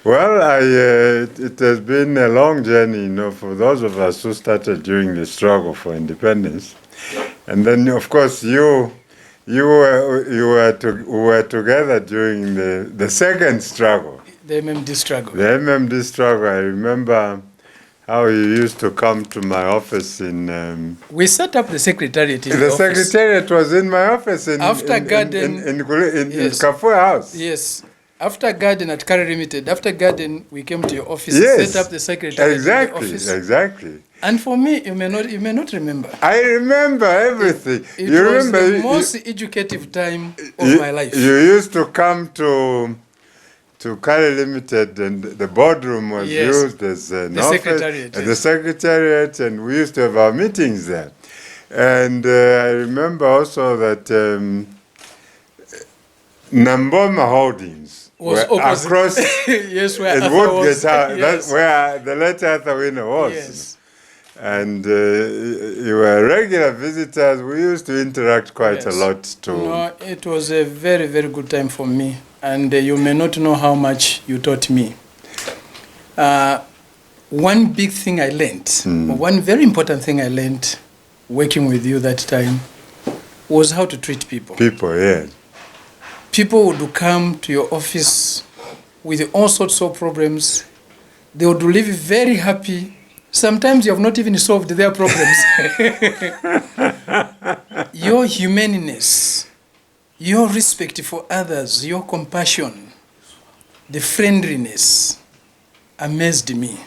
Well, it has been a long journey, for those of us who started during the struggle for independence. And then, of course, you were together during the second struggle. The MMD struggle. The MMD struggle. I remember how you used to come to my office in... we set up the secretariat in the secretariat was in my office in Garden. In Kafua House. Yes. After Garden at Kari Limited, after Garden, we came to your office, yes, set up the secretariat exactly, in the office. Exactly. And for me, you may not remember. I remember everything. It was the most educative time of my life. You used to come to Kari Limited, and the boardroom was used as an office, secretariat, the secretariat, and we used to have our meetings there. And I remember also that Namboma Holdings was across yes, where in Woodgate House. Yes. That's where the late Arthur Winner was. Yes. And you were regular visitors. We used to interact quite a lot too. No, it was a very, very good time for me. And you may not know how much you taught me. One big thing I learned, one very important thing I learned working with you that time was how to treat people. People, yes. People would come to your office with all sorts of problems. They would leave very happy. Sometimes you have not even solved their problems. Your humaneness, your respect for others, your compassion, the friendliness amazed me.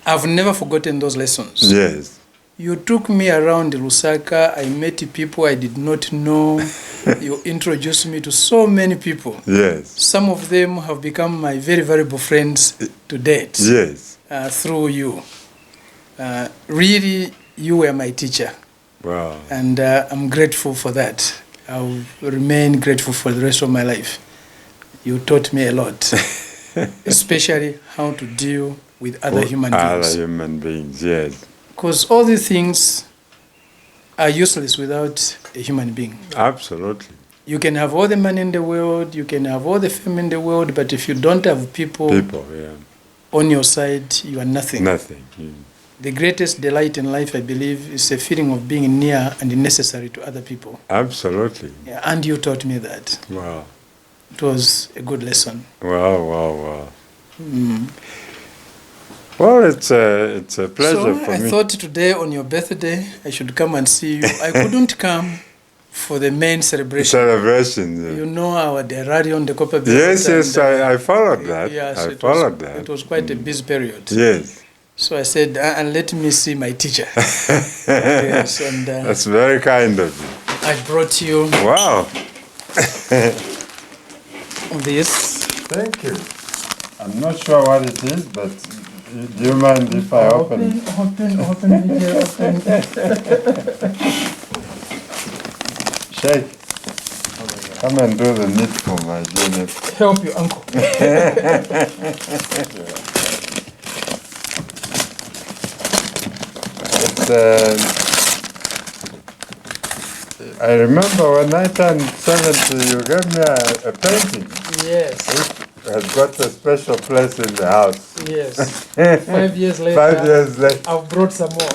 I've never forgotten those lessons. Yes. You took me around Lusaka. I met people I did not know. You introduced me to so many people. Yes. Some of them have become my very valuable friends to date. Yes. Through you. Really, you were my teacher. Wow. And I'm grateful for that. I'll remain grateful for the rest of my life. You taught me a lot, especially how to deal with other human beings. Other human beings, yes. Because all these things are useless without a human being. Absolutely. You can have all the money in the world, you can have all the fame in the world, but if you don't have people on your side, you are nothing. Nothing. The greatest delight in life, I believe, is a feeling of being near and necessary to other people. Absolutely. Yeah, and you taught me that. Wow. It was a good lesson. Wow. Well, it's a pleasure for me. I thought today on your birthday, I should come and see you. I couldn't come for the main celebration. Yeah. You know our rally on the Copper Belt. Yes, I followed that. Yes, I followed that. It was quite a busy period. Yes. So I said, and let me see my teacher. Yes, and that's very kind of you. I brought you. Wow. This. Thank you. I'm not sure what it is, but do you mind if I open it? Open. Sheikh, come and do the needful, my dear. Help you, uncle. I remember when I turned 70, you gave me a painting. Yes. It has got a special place in the house. Yes. 5 years later. 5 years later. I've brought some more.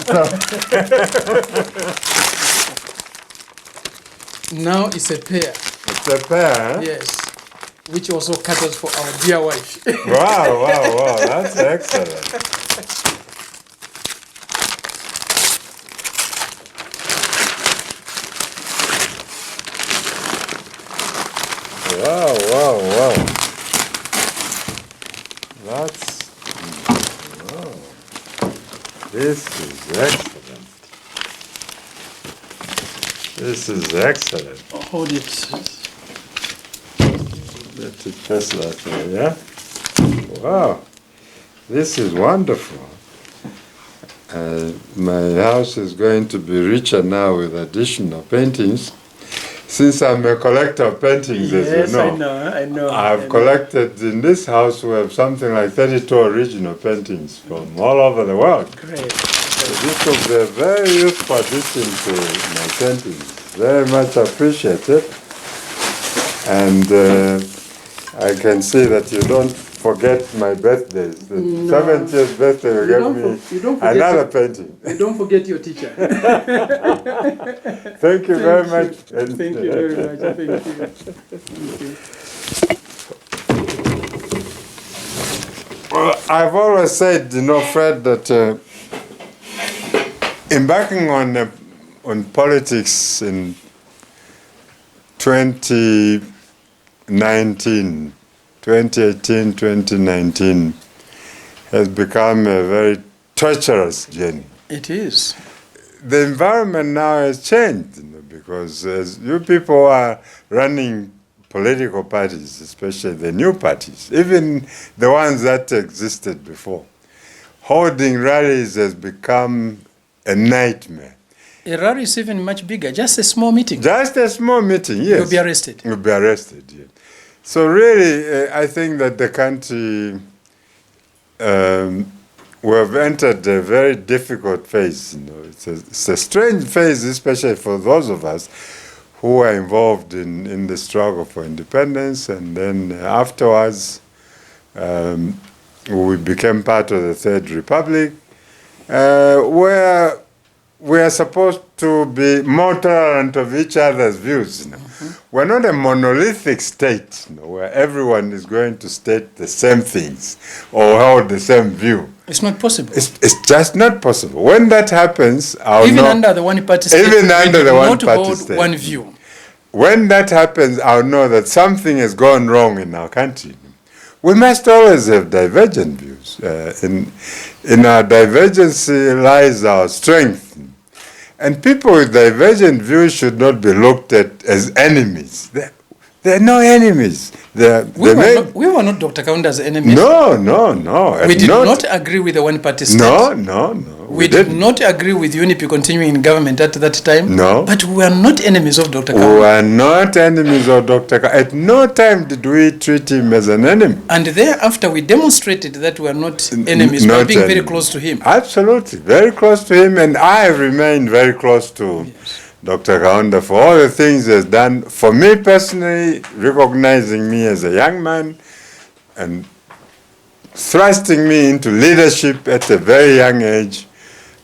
Now it's a pear. It's a pear, huh? Yes. Which also caters for our dear wife. Wow. That's excellent. Wow. This is excellent. Hold it. Let it press that way, yeah? Wow. This is wonderful. My house is going to be richer now with additional paintings. Since I'm a collector of paintings, as you know. Yes, I know. I've collected, in this house, we have something like 32 original paintings from all over the world. Great. So this will be a very useful addition to my paintings. Very much appreciated. And I can see that you don't forget my birthdays. The No. 70th birthday will You give don't me you don't forget another your- painting. You don't forget your teacher. Thank you very you. much. Thank you very much. Thank you. Thank you. Well, I've always said, Fred, that embarking on politics in 2018, 2019 has become a very treacherous journey. It is. The environment now has changed, because as you people are running political parties, especially the new parties, even the ones that existed before, holding rallies has become a nightmare. A rally is even much bigger. Just a small meeting. Just a small meeting, yes. You'll be arrested. You'll be arrested, yes. So really, I think that the country, we have entered a very difficult phase. It's a strange phase, especially for those of us who are involved in the struggle for independence, and then afterwards we became part of the Third Republic, where we are supposed to be more tolerant of each other's views. We're not a monolithic state, where everyone is going to state the same things or hold the same view. It's not possible. It's just not possible. When that happens, I'll Even know. under the one-party state, Even we under do the not one-party hold state. one view. When that happens, I'll know that something has gone wrong in our country. We must always have divergent views. In our divergency lies our strength. And people with divergent views should not be looked at as enemies. They're no enemies. We were not Dr. Kaunda's enemies. No. We did not agree with the one-party state. No. We did not agree with UNIP continuing in government at that time. No. But we are not enemies of Dr. We Kaunda. were not enemies of Dr. At no time did we treat him as an enemy. And thereafter, we demonstrated that we are not enemies by Not being very enemies. close to him. Absolutely, very close to him, and I have remained very close to Dr. Kaunda for all the things he has done. For me personally, recognizing me as a young man and thrusting me into leadership at a very young age,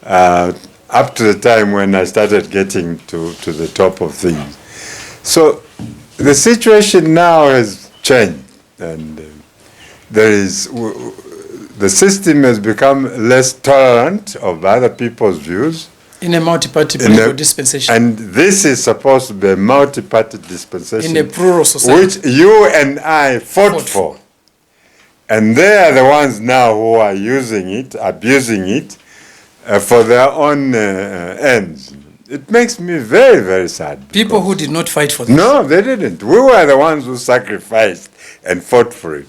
up to the time when I started getting to the top of things. So the situation now has changed, and the system has become less tolerant of other people's views. In a multi-party political dispensation. And this is supposed to be a multi-party dispensation. In a plural society. Which you and I fought for. And they are the ones now who are using it, abusing it, for their own ends. It makes me very, very sad. People who did not fight for this. No, they didn't. We were the ones who sacrificed and fought for it.